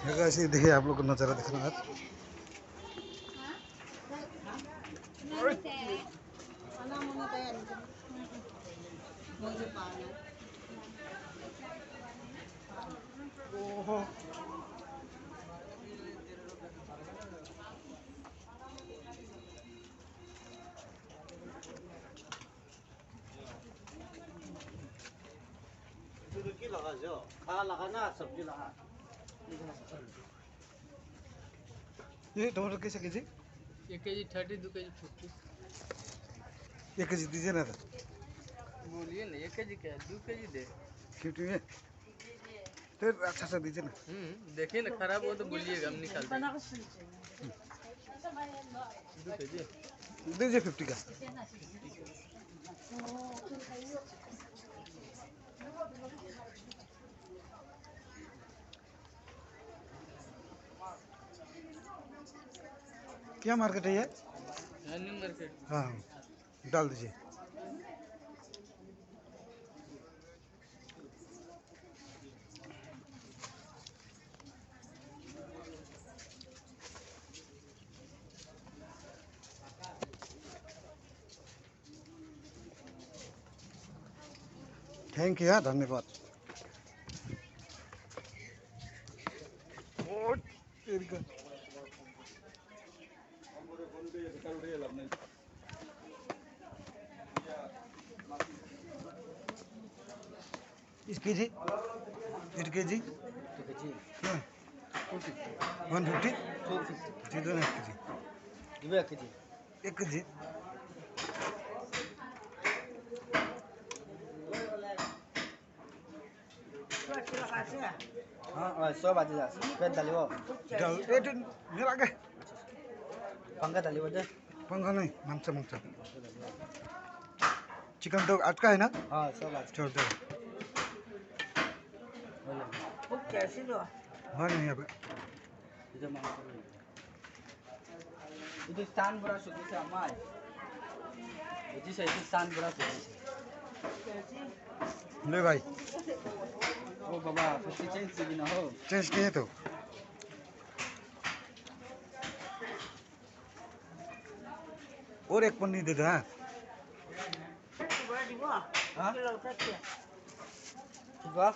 ऐसे देखिए आप लोग को नज़ारा दिखना है। ओहो की लगा जो खा लगा ना सब्जी लगा ये टमाटर कैसे केजी? 1 KG 30, 2 KG 50। 1 केजी दीजिए ना। बोलिए ना 1 केजी क्या है, 2 केजी दे। 50 में फिर अच्छा सा दीजिए ना। देखिए ना खराब हो तो बोलिएगा, हम निकाल देंगे। 2 केजी दीजिए 50 का। क्या मार्केट है ये? New market. हाँ डाल दीजिए। थैंक यू, धन्यवाद। इस केजी 8 केजी 150 1 केजी 1 केजी हाँ 100 बाजी जा पेट डाली वो डाल ए मेरा आगे पंखा डाली वो दे पंखा नहीं मंचा चिकन तो अटका है ना। हाँ 100 बाजी छोड़ दो। वो कैसे लो हाँ नहीं अब itu stand beras sudah sama jadi saya itu stand beras ले भाई oh baba pasti change sih na ho change किए तो और एक पन्नी दे दो। हाँ हाँ coba